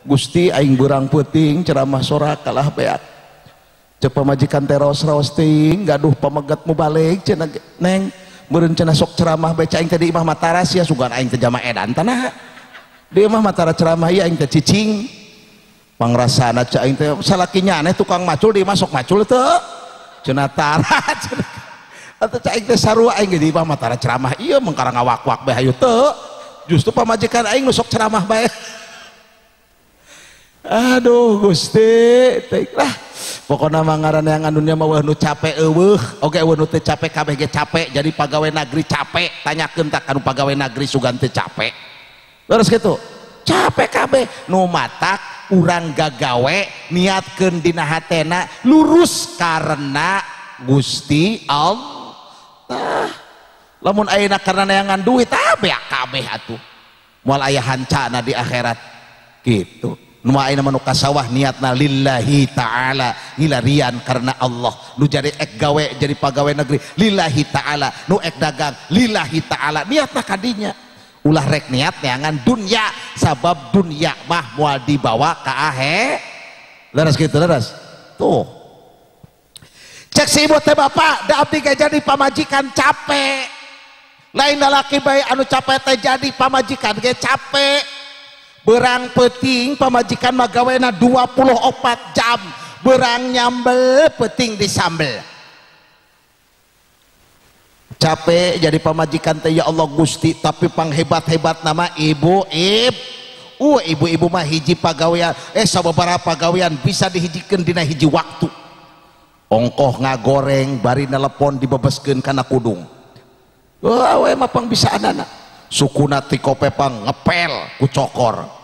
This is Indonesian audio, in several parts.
Gusti aing berang puting ceramah sorak kalah beak cek pamajikan teros raos ting gaduh pamegat mu balik cenah neng meureun cenah sok ceramah baca aing tadi imah mataras ya sugan aing teh jama edan tanah di imah matara ceramah ya aing teh cicing pangrasana cek aing teh salakinya aneh tukang macul di imah sok macul teu cenah tara atuh cek aing teh sarua aing di imah matara ceramah ieu mengkarang ngawak-wak bae hayu teu justru pamajikan aing nu sok ceramah bae. Aduh Gusti lah pokoknya mangaran yang anunya mah nu capek eueuh oge nu teu capek kabeh ge capek jadi pagawe negeri capek tanyakeun tak anu pagawe negeri sugan teu capek terus gitu capek kabeh nu matak urang gagawe niatkeun dina hatena lurus karena Gusti Allah lamun ayeuna karena neangan duit beak kabeh atuh moal aya hancana di akhirat gitu. Nu ayeuna mah nu kasawah niatna lillahi ta'ala ngilarian karena Allah nu jadi ek gawe jadi pagawe negeri lillahi ta'ala nu ek dagang lillahi ta'ala niatna kadinya ulah rek niat neangan dunya sabab dunya mah moal dibawa ka ahe leres gitu leres tuh cek si ibu teh bapak da abdi ge jadi pamajikan capek lain lalaki bae anu capek teh jadi pamajikan ge capek berang peting pamajikan magawena 24 jam berang nyambel peting disambel capek jadi pamajikan teh ya Allah Gusti tapi panghebat-hebat nama ibu-ibu mah hiji pagawean sababaraha pagawean bisa dihijikeun dina hiji waktu ongkoh ngagoreng bari nelepon dibebeskeun kana kudung awe mah pang bisa anana sukuna ti kopepang ngepel ku cokor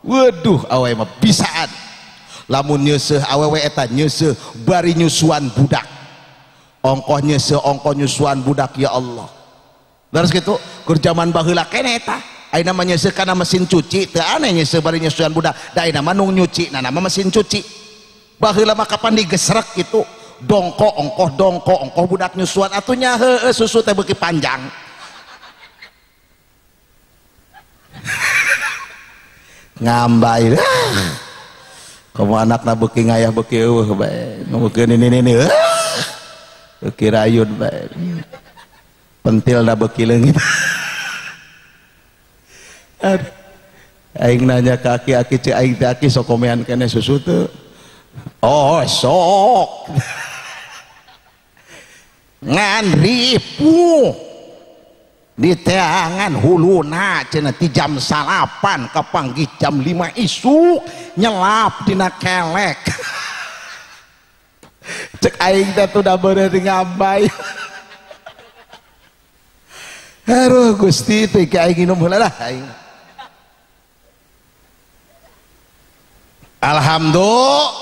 waduh awe mah bisaan lamun nyeuseuh awewe eta nyeuseuh bari nyusuan budak ongkoh nyeusseuh ongkoh nyusuan budak ya Allah terus gitu keur zaman baheula keneh eta ayeuna mah nyeusseuh kana mesin cuci teu aneh nyeusseuh bari nyusuan budak da ayeuna mah nu nyuci na nama mesin cuci baheula mah kapan digesrek gitu dongko ongkoh budak nyusuan atunya heueuh susu teh beuki panjang ngambai kamu anakna beuki ngayah beuki eueuh bae ngeukeun ini beuki rayun bae pentilna beuki leungit aing nanya ka aki cek aing teh aki sok komean keneh susu teu oh sok ngan ripuh di teangan huluna cenah ti jam 8 kapanggih jam 5 isuk nyelap dina kelek cek aing teh tuh da beuneu ngambay aduh Gusti teh ka aing nginum heula lah aing alhamdulillah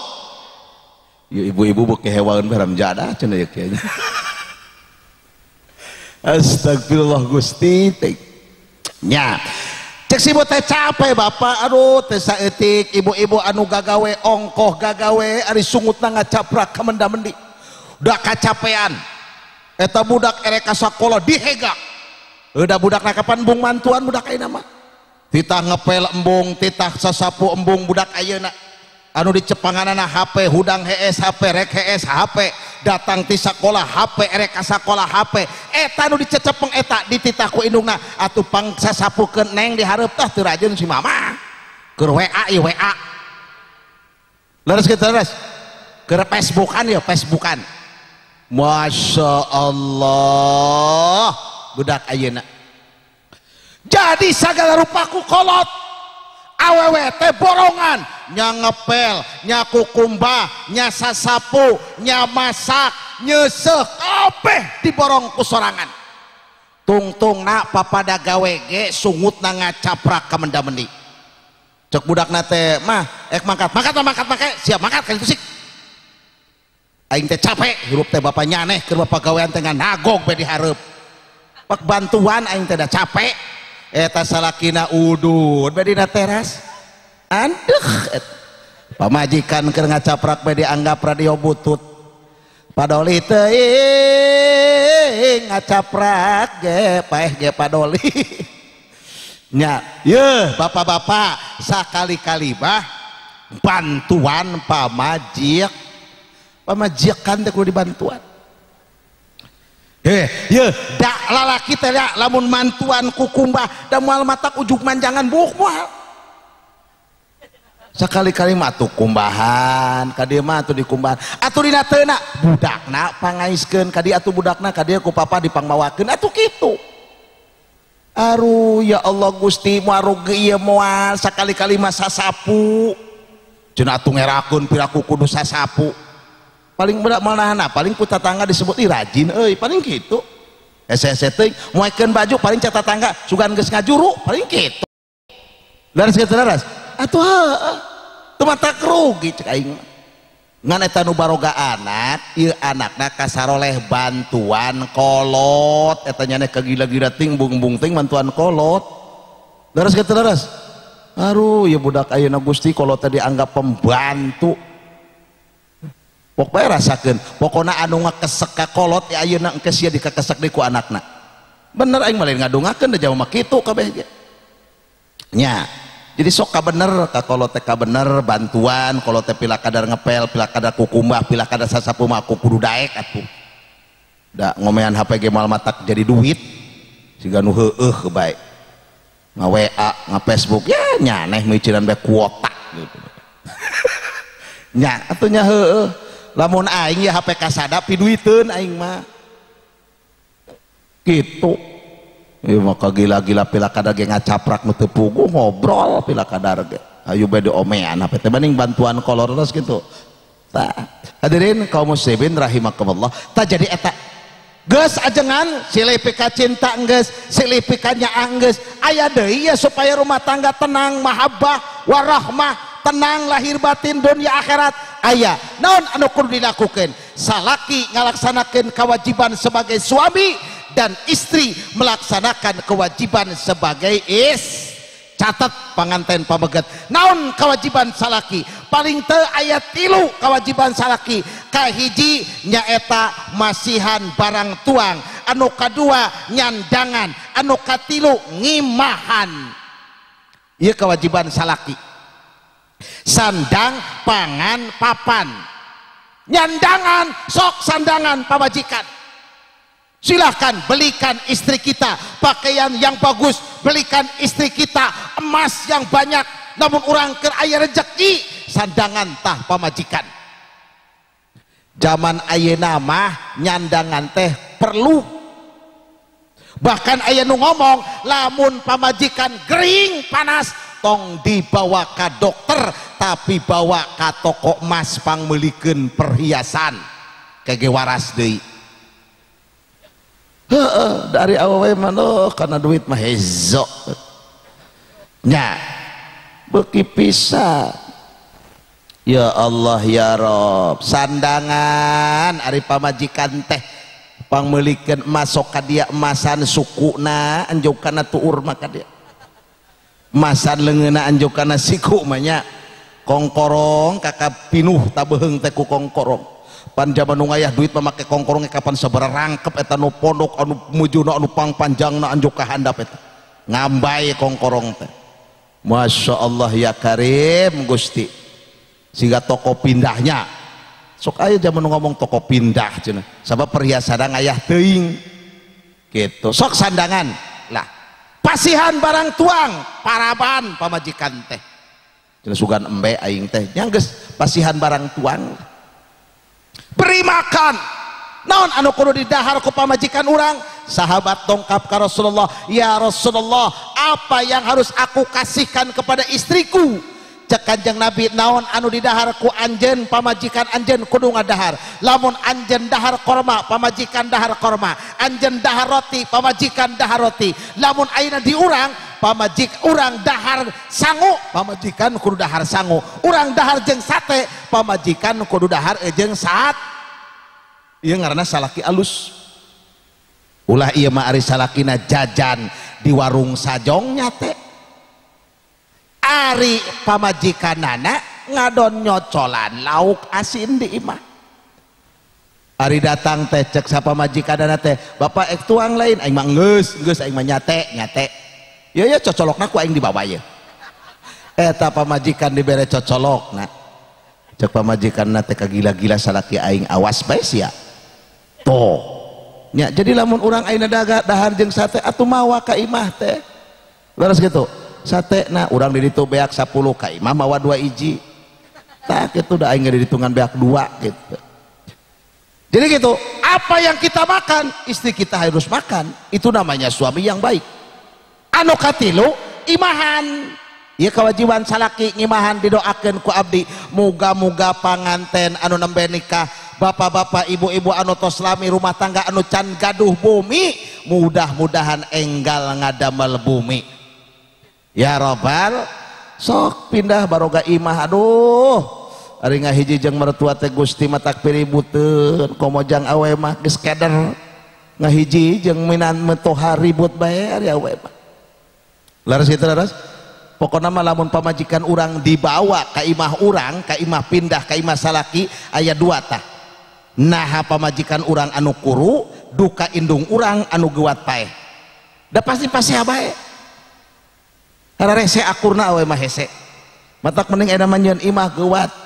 ibu-ibu beuki hewaeun baram jadah cenah ieu kieu astagfirullah Gusti nya cek si ibu teh capek bapak aduh teh saeutik ibu-ibu anu gagawe ongkoh gagawe ari sungutna ngacaprak ka menda-mendi udah kacapean eta budak erek ka sakola dihega udah budakna kapan embung mantuan budak ayeuna mah titah ngepel embung titah sasapu embung budak ayeuna anu dicepanganana HP hudang HS HP rek HS HP datang ti sakola HP erek ka sakola HP eta anu dicecepeng eta dititah ku indungna atuh pang sasapukeun neng di hareup tah teu rajeun si mama keur WA ieu WA leres kitu leres keur Facebookan ya Facebookan Masya Allah budak ayeuna jadi sagala rupaku kolot awewe teh borongan nya ngepel nya kukumba nya sasapu nya masak nyeusseuh kabeh diborong ku sorangan tungtungna papada gawe ge sungutna ngacaprak ka menda-mendi cek budakna teh mah mangkat siap mangkat kan tusik aing teh capek hirup teh bapak nyaneh keur bapak gawean teh nagog bae di hareup pak bantuan aing teh da capek eta salakina udud bae dina teras aduh pamajikan keur ngacaprak bae dianggap radio butut padoli teuing ngacaprak ge paeh ge padoli nya ye bapak-bapak sakali-kali mah bantuan pamajikan teh kudu dibantuan. Ye dak lalaki teh lamun mantuan kukumbah da moal matak ujug manjangan buuk moal. Sakali-kali mah atuh kumbahan ka dieu mah atuh dikumbahan. Atuh dina teuna budakna pangaiskeun ka dieu atuh budakna ka dieu ku papa dipangbawakeun atuh kitu. Aduh ya Allah Gusti moal ieu moal sakali-kali mah sasapu. Cenah atuh ngerakeun piraku kudu sasapu. Paling berat malahna paling ku tatangga disebut rajin euy paling kitu. Ese teuing moekeun baju paling ca tatangga sugan geus ngajuru paling kitu. Laras kitu laras. Atuh heueuh. Teu mah tak rugi cek aing. Ngan eta nu baroga anak, ieu anakna kasaroleh bantuan kolot eta nya kagila-gila ting bung-bung ting bantuan kolot. Laras kitu laras. Aduh ya budak ayeuna Gusti kolot teh dianggap pembantu. Pokoknya rasakan pokoknya anu ngakesek ka kolot ya ayeuna engke sia dikakesek deui ku anakna bener aing mah lain ngadongakeun da jauh mah kitu kabeh ge nya jadi sok ka bener ka kolot teh ka bener bantuan kolot teh pila kadar ngepel pila kadar kukumbah pila kadar sasapu mah aku kudu daek atuh da ngomean HP ge moal matak jadi duit siga nu heueuh bae nga-WA nga-Facebook ya nyaneh miciran bae kuota gitu nya atuh nya heueuh lamun aing ya HP kasada piduiteun aing mah gitu ieu mah gila-gila pila kadar ge ngacaprak nu teu puguh ngobrol pila kadar ge ayo bae diomean HP teh banding bantuan kolor terus gitu tah hadirin kaum muslimin rahimakumullah tah jadi eta geus ajengan silih pika cinta geus silih pika nyaah geus aya deui ya supaya rumah tangga tenang mahabbah warahmah tenang lahir batin dunia akhirat aya naon anu kudu dilakukeun salaki ngalaksanakeun kewajiban sebagai suami dan istri melaksanakan kewajiban sebagai catat panganten pameget naon kewajiban salaki paling teu aya 3 kewajiban salaki kahiji nyaeta masihan barang tuang anu kadua nyandangan anu katilu ngimahan ieu kewajiban salaki sandang pangan papan nyandangan sok sandangan pamajikan silahkan belikan istri kita pakaian yang bagus belikan istri kita emas yang banyak namun orang keur aya rezeki sandangan tah pamajikan zaman ayeuna mah nyandangan teh perlu bahkan aya nu ngomong lamun pamajikan gering panas tong dibawa ka dokter tapi bawa ka toko emas pangmeulikeun perhiasan kage waras deui heueuh dari awewe mah kana duit mah hezo nya beuki pisan ya Allah ya Rob sandangan ari pamajikan teh pangmeulikeun emas sok ka dia emasan sukuna anjuk kana tuur mah ka dia masan leungeuna anjuk kana siku mah nya kongkorong kakak pinuh tabeheung teh ku kongkorong pan jaman nu ngayah duit mah make kongkorong kapan sabaraha rangkep eta nu pondok anu mujuna anu pangpanjangna anjuk ka handap eta ngambai kongkorong teh Masya Allah ya Karim Gusti siga toko pindahnya sok aya jaman nu ngomong toko pindah cenah sabab perhiasan ngayah teuing gitu sok sandangan lah pasihan barang tuang paraban pamajikan teh cenah sugan embe aing teh nya geus pasihan barang tuang beri makan naon anu kudu didahar ku pamajikan urang sahabat dongkap ka Rasulullah ya Rasulullah apa yang harus aku kasihkan kepada istriku cek Kanjeng Nabi naon anu didahar ku anjeun pamajikan anjeun kudu ngadahar lamun anjeun dahar korma pamajikan dahar korma anjeun dahar roti pamajikan dahar roti lamun ayeuna di urang pamajik urang dahar sangu pamajikan kudu dahar sangu urang dahar jeung sate pamajikan kudu dahar jeung sat ieu ngaranna salaki alus ulah ieu mah ari salakina jajan di warung sajongnya teh ari pamajikanana ngadon nyocolan lauk asin di imah ari datang teh cek sa pamajikanana teh bapak ek tuang lain aing mah geus aing mah nyate ya ya cocolokna ku aing dibawa ya eta pamajikan dibere cocolokna cek pamajikanna teh kagila-gila salaki aing awas bae sia toh nya jadi lamun urang ayeuna dahar jeung sate atuh mawa ka imah teh leres gitu sate na urang di ditu beak 10 ka imah mawa 2 hiji tak itu udah aing dihitungan beak 2 gitu. Jadi gitu, apa yang kita makan, istri kita harus makan. Itu namanya suami yang baik. Anu katilu, imahan. Ya kewajiban salaki ngimahan didoakeun ku abdi. Muga-muga panganten anu nembe nikah, bapak-bapak, ibu-ibu anu tos lami rumah tangga anu can gaduh bumi, mudah-mudahan enggal ngadamel bumi. Ya Robbal, sok pindah baroga imah, aduh. Ari ngahiji jeung mertua teh Gusti matak piributeun komojang awe mah geus keder ngahiji jeung minan metoha ribut bae ari awe mah laras kitu laras pokona mah lamun pamajikan urang dibawa ka imah urang ka imah pindah ka imah salaki aya 2 tah naha pamajikan urang anu kuru duka indung urang anu geuwat paeh da pasti bae rarese akurna awe mah hese matak mending aya manyeun imah geuwat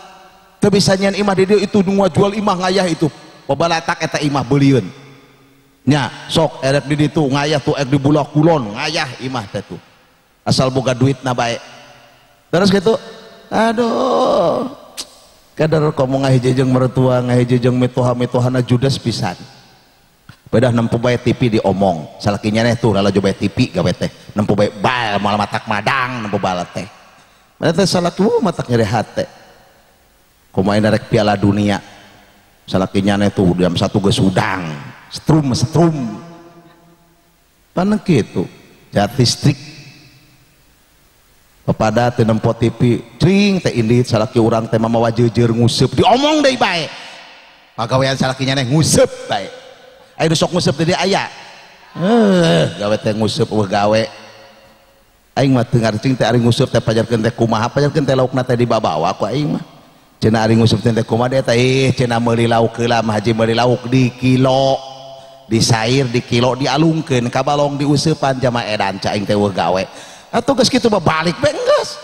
teu bisa nyeun imah di dieu itu nu jual imah ngayah itu pabalatak eta imah beulieun nya sok erek di ditu ngayah tuh ek di Bulak Kulon ngayah imah teh tuh asal boga duitna bae terus gitu aduh kadar komo ngahiji jeung mertua ngahiji jeung mitoha-mitohana judes pisan bedah nempu bae TV diomong salaki nyaneh tuh lalajo bae TV gawe teh nempu bae bal malah matak madang nempu bal teh mana teh salaki matak nyerehat teh kumain rek piala dunia salakinya tuh jam 1 geus udang strum panen kitu Jatistrik kepada teu nempo TV cing teh indit salaki urang teh mamawa jeujeur nguseup diomong deui bae pagawean salakinya nguseup bae aya sok nguseup teh aya gawe teh nguseup gawe aing mah teu ngarcing teh ari nguseup teh pajarkeun teh kumaha pajarkeun teh laukna teh dibabawa ku aing mah cenah ari nguseup teh kumaha eta cenah meuli lauk heula mah haji meuli lauk di kilo disair di kilo dialungkeun ka balong diuseupan jama edan ca aing teh gawe atuh geus kitu mah balik bae geus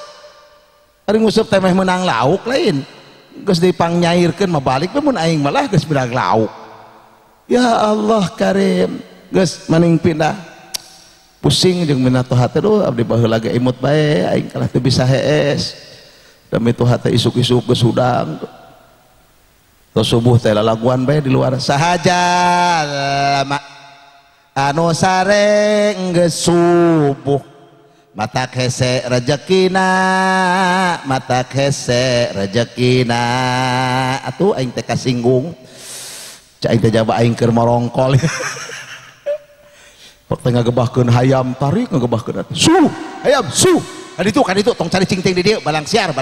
ari nguseup teh meh meunang lauk lain geus dipangnyairkeun mah balik bae mun aing malah geus meunang lauk ya Allah karim geus maning pindah pusing jeung minatoh hate duh abdi baheula ge imut bae aing kalah teu bisa hees demi tuh hati isuk-isuk geus hudang tos subuh teh lalaguan bae di luar sahaja lama anu sareng geus subuh mata hese rezekina atuh aing teh kasinggung cak aing teh jaba aing keur morongkol pok teh ngagebahkeun hayam tarik ngagebahkeun hayam kan itu tong cari cingting di dia balang siar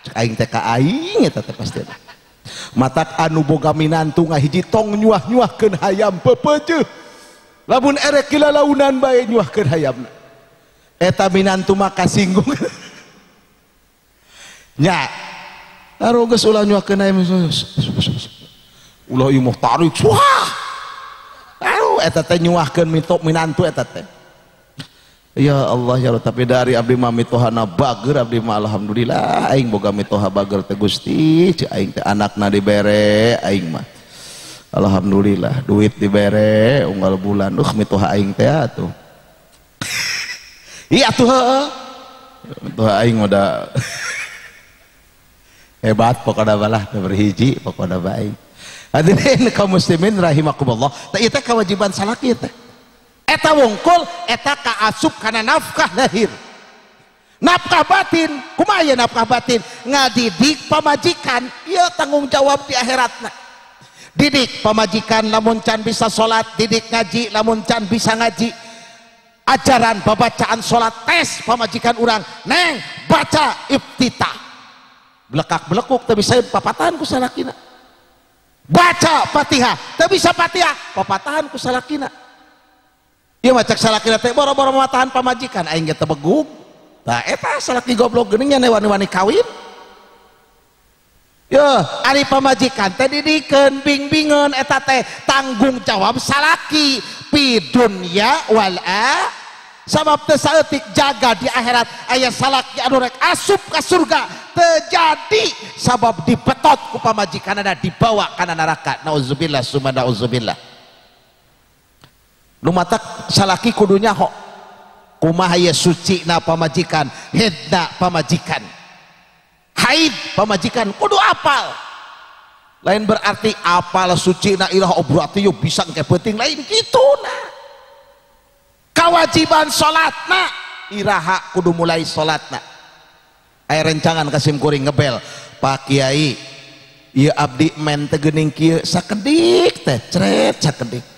cek aing teh ka aing eta teh pasti matak anu boga minantu ngahiji tong nyuah-nyuahkeun hayam pepeuceuh lamun erek kilalaunan bae nyuahkeun hayamna eta minantu mah kasinggung nya aro geus ulah nyuahkeun hayam ulah ieu mah tarik suah aro eta teh nyuahkeun minantu eta teh ya Allah ya Allah tapi dari abdi mah mitohana bager abdi mah alhamdulillah aing boga mitoha bager teh Gusti cik aing teh anakna dibere aing mah alhamdulillah duit dibere unggal bulan mitoha aing teh atuh iya atuh mitoha aing udah hebat pokokna balah teh berhiji pokokna bae hadirin kaum muslimin rahimakumullah teh ieu kewajiban salaki teh eta wungkul eta kaasup karena nafkah lahir nafkah batin kumaha nafkah batin ngadidik pamajikan ieu tanggung jawab di akhiratna didik pamajikan lamun can bisa salat didik ngaji lamun can bisa ngaji ajaran babacaan salat tes pamajikan urang neng baca iftitah belekak belekuk teu bisa papatahan ku salakina baca Fatihah teu bisa Fatihah papatahan ku salakina ieu mah cek salakina teh boro-boro matahan pamajikan aing ge teu begug tah eta salaki goblok geuning nya wani-wani kawin yo ari pamajikan teh didikeun bingbingeun eta teh tanggung jawab salaki fi dunya wal sabab teu saeutik jaga di akhirat aya salaki anu rek asup ka surga terjadi sabab dipetot ku pamajikanana dibawa kana neraka. Nauzubillah summa nauzubillah. Nu matak salaki kudu nyaho kumaha ye suci na pamajikan, hedna pamajikan, haid pamajikan kudu apal. Lain berarti apal suci na ilah berarti yo bisa engke penting lain kitu na. Kewajiban salatna iraha kudu mulai salatna. Aya rencangan kasim kuring ngebel, Pak Kiai ieu abdi men teu geuning kieu sakedik teh cret sakedik.